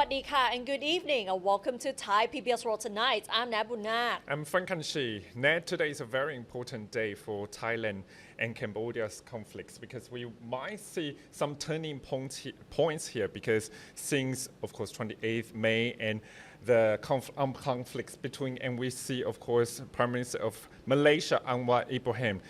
Sawadika and good evening and welcome to Thai PBS World Tonight. I'm Nabunat. I'm Frank Shi. Ned, today is a very important day for Thailand and Cambodia's conflicts because we might see some turning points here because since, of course, 28th May and the conflicts between, and we see, of course, Prime Minister of Malaysia, Anwar Ibrahim,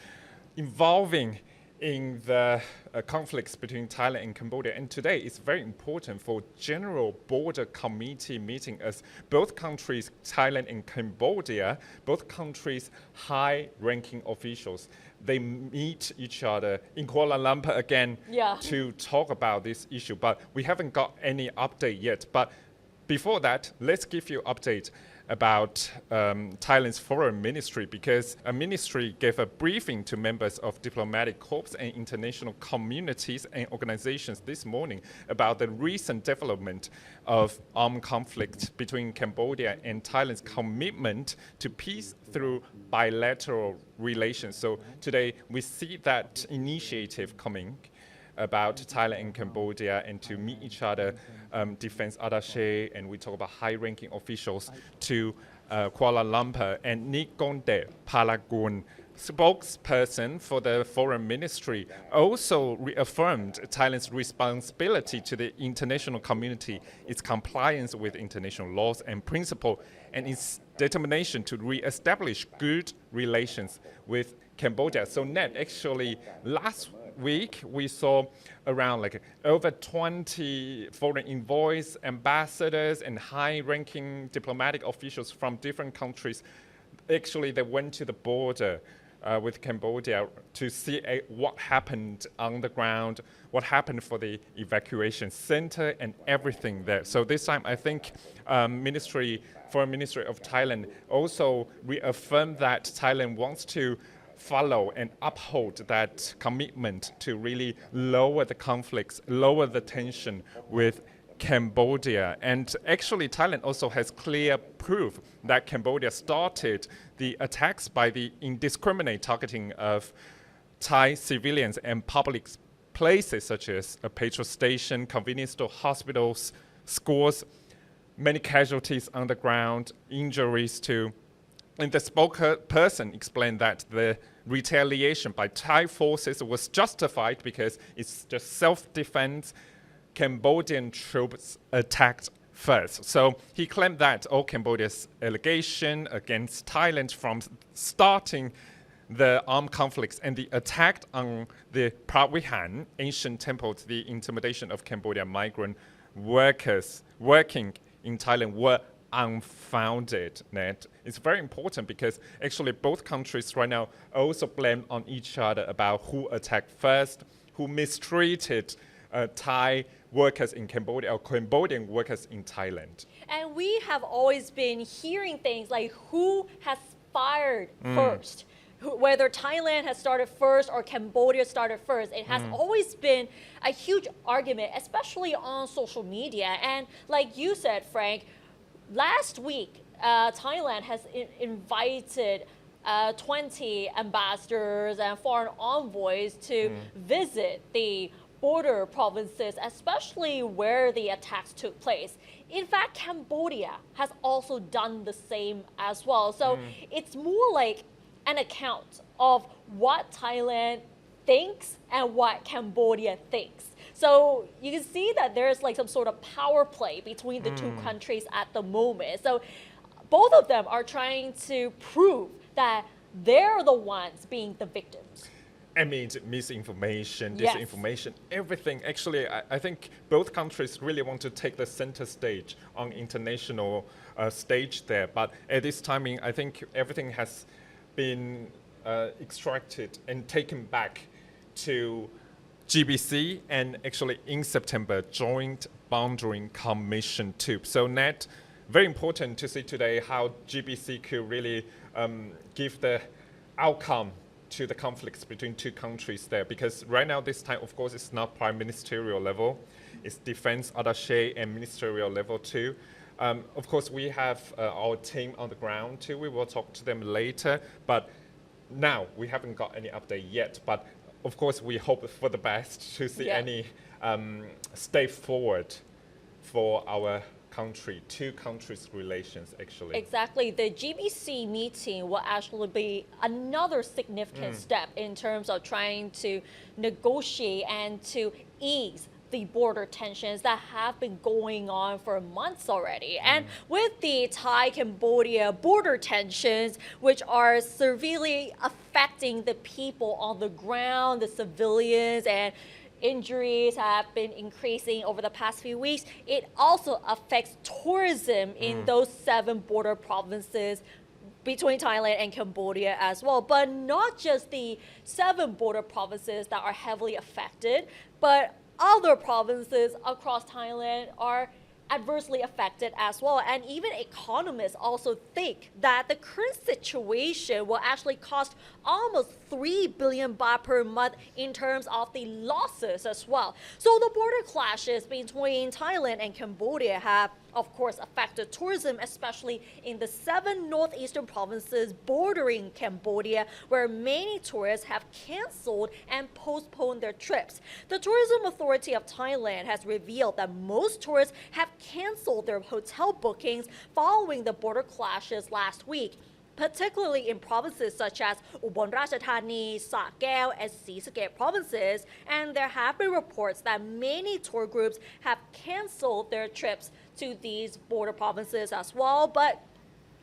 involving in the conflicts between Thailand and Cambodia. And today is very important for General Border Committee meeting as both countries, Thailand and Cambodia, both countries' high-ranking officials, they meet each other in Kuala Lumpur again to talk about this issue. But we haven't got any update yet. But before that, let's give you an update about Thailand's foreign ministry because a ministry gave a briefing to members of diplomatic corps and international communities and organizations this morning about the recent development of armed conflict between Cambodia and Thailand's commitment to peace through bilateral relations. So today we see that initiative coming about Thailand and Cambodia and to meet each other, defense attaché, and we talk about high-ranking officials to Kuala Lumpur. And Nikonde Palagun, spokesperson for the foreign ministry, also reaffirmed Thailand's responsibility to the international community, its compliance with international laws and principles, and its determination to re-establish good relations with Cambodia. So Ned, actually, last week we saw around over 20 foreign envoys, ambassadors, and high-ranking diplomatic officials from different countries. Actually, they went to the border with Cambodia to see what happened on the ground, what happened for the evacuation center, and everything there. So this time, I think Foreign Ministry of Thailand also reaffirmed that Thailand wants to follow and uphold that commitment to really lower the conflicts, lower the tension with Cambodia. And actually, Thailand also has clear proof that Cambodia started the attacks by the indiscriminate targeting of Thai civilians and public places such as a petrol station, convenience store, hospitals, schools, many casualties on the ground, injuries too. And the spokesperson explained that the retaliation by Thai forces was justified because it's just self-defense. Cambodian troops attacked first. So he claimed that all Cambodia's allegation against Thailand from starting the armed conflicts and the attack on the Pravihan ancient temple, the intimidation of Cambodian migrant workers working in Thailand were unfounded. Ned. It's very important because actually both countries right now also blame on each other about who attacked first, who mistreated Thai workers in Cambodia or Cambodian workers in Thailand. And we have always been hearing things like who has fired first, whether Thailand has started first or Cambodia started first. It has always been a huge argument, especially on social media. And like you said, Frank, last week, Thailand has invited 20 ambassadors and foreign envoys to visit the border provinces, especially where the attacks took place. In fact, Cambodia has also done the same as well. So it's more like an account of what Thailand thinks and what Cambodia thinks. So you can see that there's some sort of power play between the two countries at the moment. So both of them are trying to prove that they're the ones being the victims. I mean, misinformation, disinformation, everything. Actually, I think both countries really want to take the center stage on international stage there. But at this timing, I think everything has been extracted and taken back to GBC and actually in September, Joint Boundary Commission 2. So Ned, very important to see today how GBC could really give the outcome to the conflicts between two countries there, because right now this time, of course, it's not prime ministerial level, it's defense attaché and ministerial level too. Of course, we have our team on the ground too. We will talk to them later, but now we haven't got any update yet. But of course, we hope for the best to see any step forward for our country, two countries' relations actually. Exactly. The GBC meeting will actually be another significant step in terms of trying to negotiate and to ease the border tensions that have been going on for months already. And with the Thai-Cambodia border tensions, which are severely affecting the people on the ground, the civilians, and injuries have been increasing over the past few weeks, it also affects tourism in those 7 border provinces between Thailand and Cambodia as well. But not just the 7 border provinces that are heavily affected, but other provinces across Thailand are adversely affected as well. And even economists also think that the current situation will actually cost almost 3 billion baht per month in terms of the losses as well. So the border clashes between Thailand and Cambodia have, of course, affected tourism, especially in the 7 northeastern provinces bordering Cambodia, where many tourists have cancelled and postponed their trips. The Tourism Authority of Thailand has revealed that most tourists have cancelled their hotel bookings following the border clashes last week, particularly in provinces such as Ubon Ratchathani, Sa Kaeo, andศรีสะเกษ provinces. And there have been reports that many tour groups have cancelled their trips to these border provinces as well. But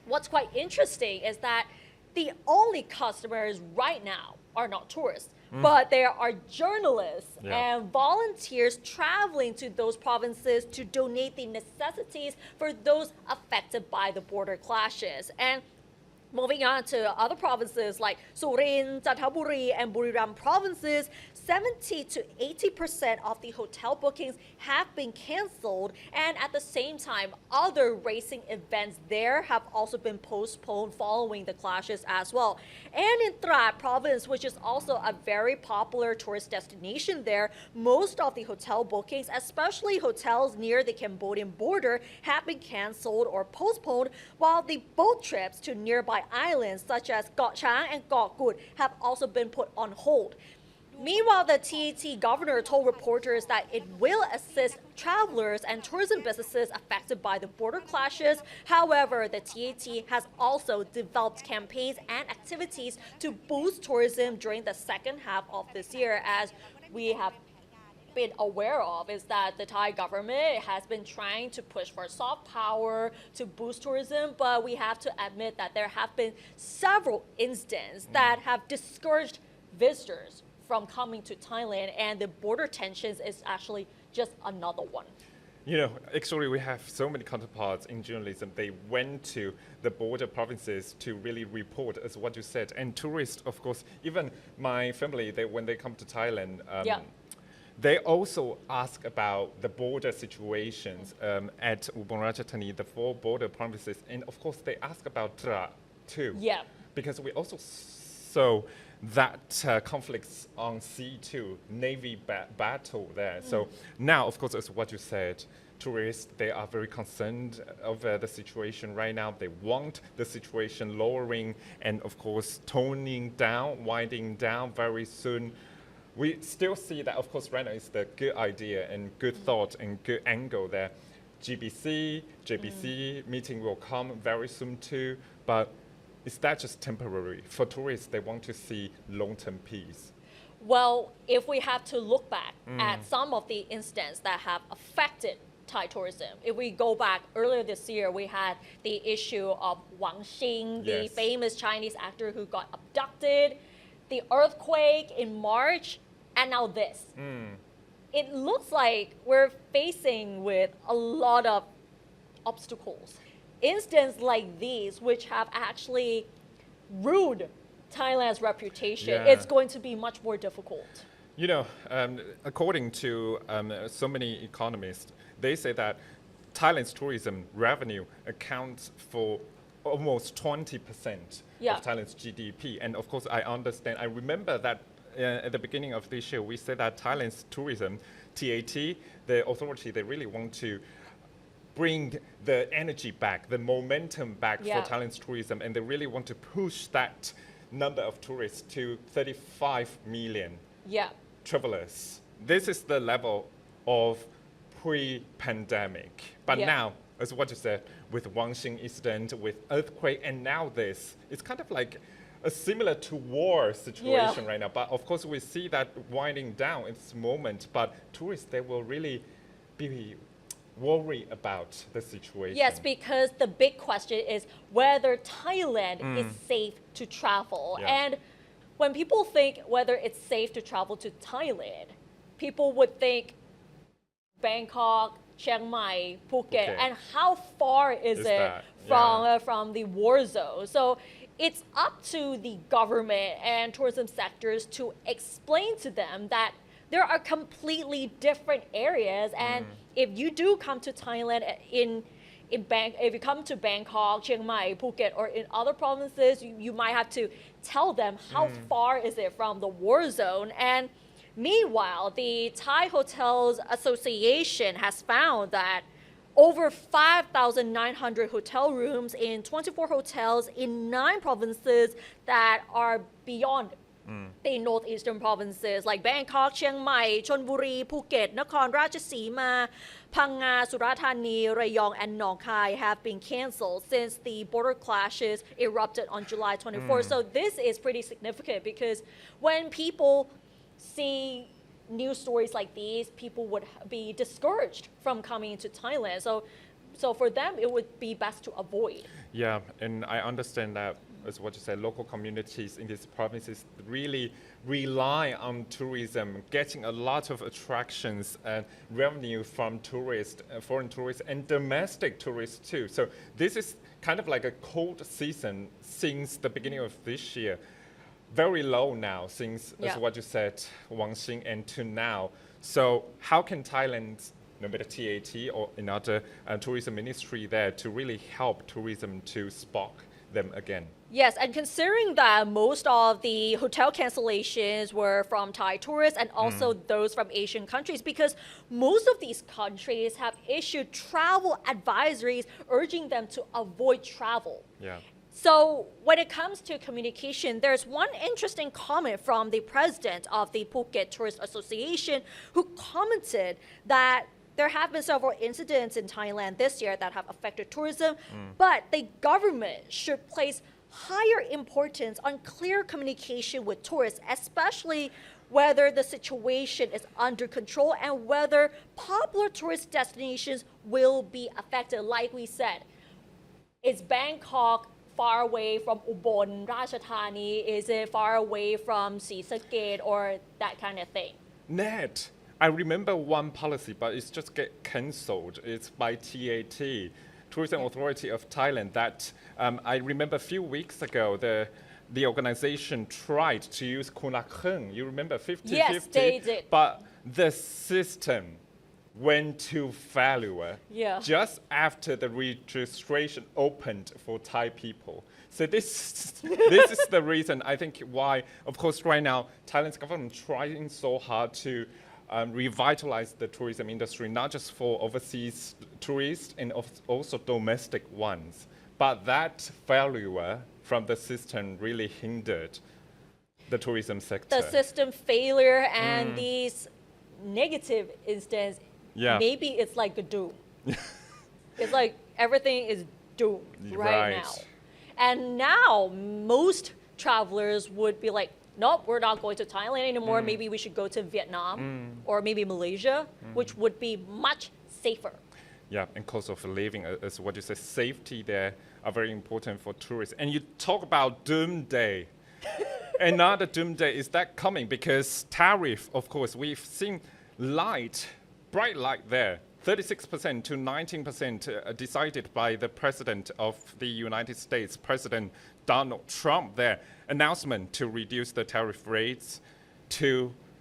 what's quite interesting is that the only customers right now are not tourists, but there are journalists and volunteers traveling to those provinces to donate the necessities for those affected by the border clashes. And moving on to other provinces like Surin, Chanthaburi, and Buriram provinces, 70 to 80% of the hotel bookings have been cancelled, and at the same time, other racing events there have also been postponed following the clashes as well. And in Trat province, which is also a very popular tourist destination there, most of the hotel bookings, especially hotels near the Cambodian border, have been cancelled or postponed, while the boat trips to nearby islands such as Koh Chang and Koh Gut have also been put on hold. Meanwhile, the TAT governor told reporters that it will assist travelers and tourism businesses affected by the border clashes. However, the TAT has also developed campaigns and activities to boost tourism during the second half of this year. As we have been aware of, is that the Thai government has been trying to push for soft power to boost tourism, but we have to admit that there have been several instances that have discouraged visitors from coming to Thailand, and the border tensions is actually just another one. You know, actually we have so many counterparts in journalism. They went to the border provinces to really report, as what you said. And tourists, of course, even my family, when they come to Thailand, they also ask about the border situations at Ubon Ratchathani, the 4 border provinces. And of course, they ask about Trat too. Yeah. Because we also saw that conflicts on sea too, Navy battle there. So now, of course, as what you said, tourists, they are very concerned over the situation right now. They want the situation lowering and, of course, toning down, winding down very soon. We still see that, of course, right now is the good idea and good thought and good angle there. JBC meeting will come very soon too, but is that just temporary? For tourists, they want to see long-term peace. Well, if we have to look back at some of the instances that have affected Thai tourism, if we go back earlier this year, we had the issue of Wang Xing, the famous Chinese actor who got abducted, the earthquake in March, and now this. It looks like we're facing with a lot of obstacles. Instances like these, which have actually ruined Thailand's reputation, it's going to be much more difficult. You know, according to so many economists, they say that Thailand's tourism revenue accounts for almost 20% of Thailand's GDP. And of course, I understand, I remember that at the beginning of this year, we said that Thailand's tourism, TAT, the authority, they really want to bring the energy back, the momentum back for Thailand's tourism, and they really want to push that number of tourists to 35 million travelers. This is the level of pre-pandemic. But now as what you said, with Wangxing incident, with earthquake, and now this. It's kind of like a similar to war situation right now. But of course, we see that winding down at this moment. But tourists, they will really be worried about the situation. Yes, because the big question is whether Thailand is safe to travel. Yeah. And when people think whether it's safe to travel to Thailand, people would think Bangkok, Chiang Mai, Phuket, and how far is it from the war zone? So it's up to the government and tourism sectors to explain to them that there are completely different areas, and if you do come to Thailand if you come to Bangkok, Chiang Mai, Phuket, or in other provinces, you might have to tell them how far is it from the war zone. And meanwhile, the Thai Hotels Association has found that over 5,900 hotel rooms in 24 hotels in 9 provinces that are beyond the northeastern provinces like Bangkok, Chiang Mai, Chonburi, Phuket, Nakhon Ratchasima, Phang Nga, Surathani, Rayong, and Nong Khai have been cancelled since the border clashes erupted on July 24. So this is pretty significant because when people see news stories like these, people would be discouraged from coming to Thailand. So for them, it would be best to avoid. Yeah, and I understand that, as what you said, local communities in these provinces really rely on tourism, getting a lot of attractions and revenue from tourists, foreign tourists, and domestic tourists too. So this is kind of like a cold season since the beginning of this year. Very low now since, as what you said, Wangxing, and to now. So how can Thailand, no matter TAT or another tourism ministry there, to really help tourism to spark them again? Yes, and considering that most of the hotel cancellations were from Thai tourists and also those from Asian countries, because most of these countries have issued travel advisories urging them to avoid travel. Yeah. So when it comes to communication, there's one interesting comment from the president of the Phuket Tourist Association who commented that there have been several incidents in Thailand this year that have affected tourism, but the government should place higher importance on clear communication with tourists, especially whether the situation is under control and whether popular tourist destinations will be affected. Like we said, is Bangkok far away from Ubon Ratchathani? Is it far away fromศรีสะเกษ or that kind of thing? Ned, I remember one policy, but it's just get cancelled. It's by TAT, Tourism Authority of Thailand, that I remember a few weeks ago, the organization tried to use Kunakheng. You remember 50-50? Yes, they did. But the system went to failure just after the registration opened for Thai people. So this is the reason, I think, why, of course, right now, Thailand's government trying so hard to revitalize the tourism industry, not just for overseas tourists and also domestic ones. But that failure from the system really hindered the tourism sector. The system failure and these negative instances, maybe it's like a doom. It's like everything is doomed right now. And now most travelers would be like, nope, we're not going to Thailand anymore. Maybe we should go to Vietnam or maybe Malaysia, which would be much safer. Yeah, and cost of living, as what you said, safety there are very important for tourists. And you talk about doomsday. Another doomsday is that coming because tariff, of course, we've seen bright light there. 36% to 19% decided by the President of the United States, President Donald Trump there. Announcement to reduce the tariff rates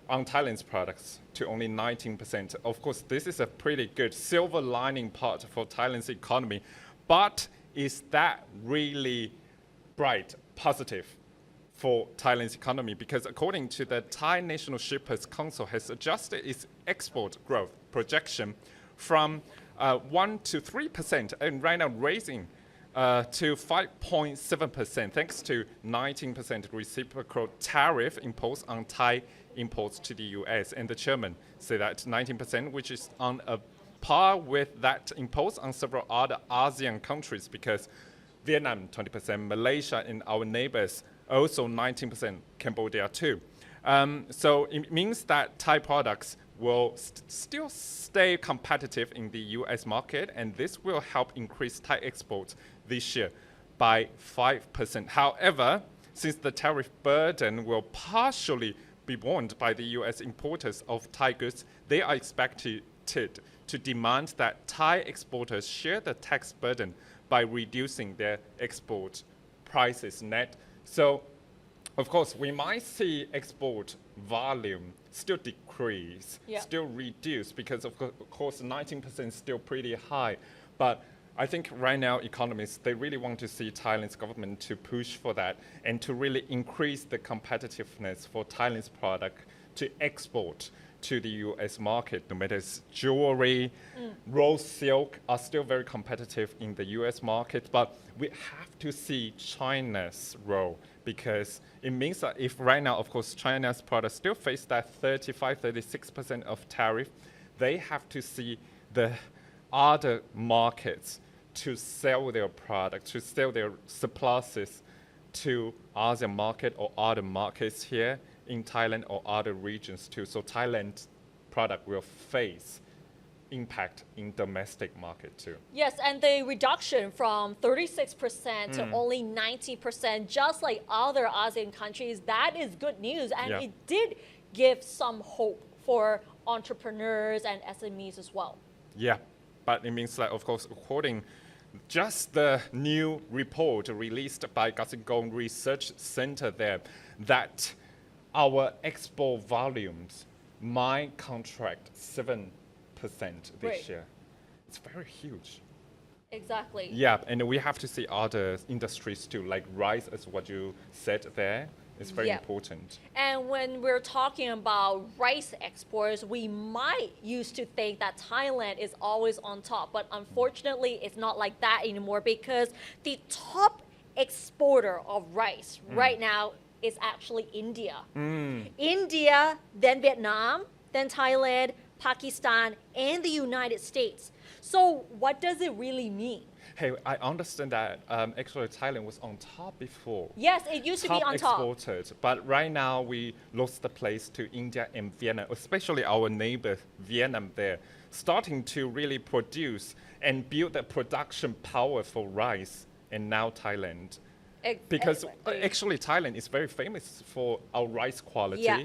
on Thailand's products to only 19%. Of course, this is a pretty good silver lining part for Thailand's economy. But is that really bright, positive for Thailand's economy? Because according to the Thai National Shippers Council has adjusted its export growth projection from 1 to 3% and right now raising to 5.7% thanks to 19% reciprocal tariff imposed on Thai imports to the US. And the chairman said that 19%, which is on a par with that imposed on several other ASEAN countries because Vietnam 20%, Malaysia and our neighbors also 19%, Cambodia too. So it means that Thai products will still stay competitive in the US market, and this will help increase Thai exports this year by 5%. However, since the tariff burden will partially be borne by the US importers of Thai goods, they are expected to demand that Thai exporters share the tax burden by reducing their export prices net. So, of course, we might see export volume still decrease, still reduce, because of course 19% is still pretty high. But I think right now economists, they really want to see Thailand's government to push for that and to really increase the competitiveness for Thailand's product to export to the US market. No matter it's jewelry, raw silk are still very competitive in the US market, but we have to see China's role, because it means that if right now, of course, China's products still face that 35-36% of tariff, they have to see the other markets to sell their products, to sell their surpluses to ASEAN market or other markets here in Thailand or other regions too. So Thailand's product will face impact in domestic market too. Yes, and the reduction from 36% to only 19%, just like other ASEAN countries, that is good news. And it did give some hope for entrepreneurs and SMEs as well. Yeah, but it means that, of course, according just the new report released by Gong Research Center there, that our export volumes might contract 7% this year. It's very huge. Exactly. Yeah, and we have to see other industries too, like rice, as what you said there. It's very important. And when we're talking about rice exports, we might used to think that Thailand is always on top, but unfortunately it's not like that anymore, because the top exporter of rice right now is actually India. India, then Vietnam, then Thailand, Pakistan, and the United States. So what does it really mean? Hey, I understand that actually Thailand was on top before. Yes, it used to be on top. Exported, but right now we lost the place to India and Vietnam, especially our neighbor Vietnam there, starting to really produce and build the production power for rice, and now Thailand. Because actually Thailand is very famous for our rice quality. Yeah.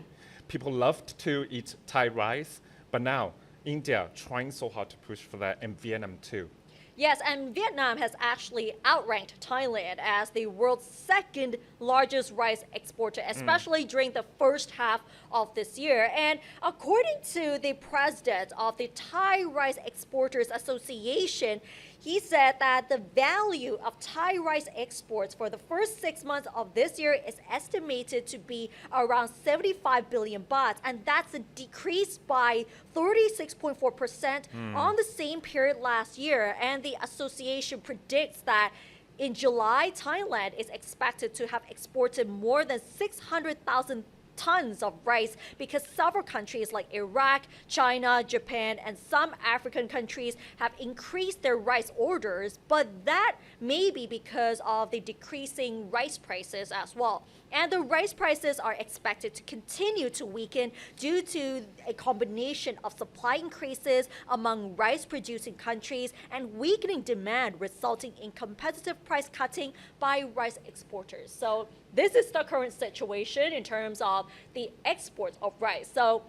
People loved to eat Thai rice, but now India trying so hard to push for that, and Vietnam too. Yes, and Vietnam has actually outranked Thailand as the world's second largest rice exporter, especially during the first half of this year. And according to the president of the Thai Rice Exporters Association, he said that the value of Thai rice exports for the first 6 months of this year is estimated to be around 75 billion baht, and that's a decrease by 36.4% on the same period last year. And the association predicts that in July, Thailand is expected to have exported more than 600,000 tons of rice, because several countries like Iraq, China, Japan, and some African countries have increased their rice orders, but that may be because of the decreasing rice prices as well. And the rice prices are expected to continue to weaken due to a combination of supply increases among rice-producing countries and weakening demand, resulting in competitive price cutting by rice exporters. So this is the current situation in terms of the exports of rice. So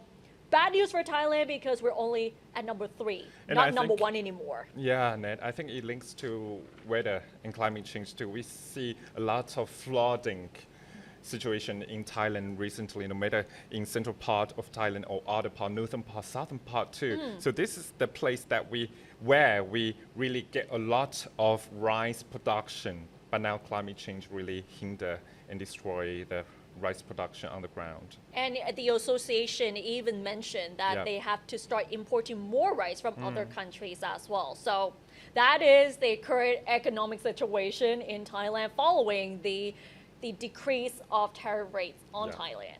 bad news for Thailand, because we're only at number 3, and not number 1 anymore. Yeah, Ned, I think it links to weather and climate change too. We see a lot of flooding situation in Thailand recently, no matter in central part of Thailand or other part, northern part, southern part too. So this is the place that where we really get a lot of rice production, but now climate change really hinder and destroy the rice production on the ground. And the association even mentioned that they have to start importing more rice from other countries as well. So that is the current economic situation in Thailand following the decrease of tariff rates on Thailand.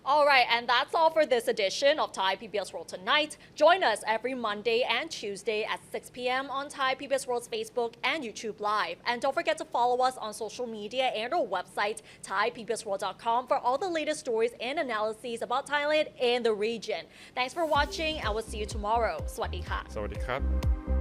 All right, and that's all for this edition of Thai PBS World Tonight. Join us every Monday and Tuesday at 6 p.m. on Thai PBS World's Facebook and YouTube Live. And don't forget to follow us on social media and our website, thaipbsworld.com, for all the latest stories and analyses about Thailand and the region. Thanks for watching, and we'll see you tomorrow. สวัสดีค่ะ สวัสดีครับ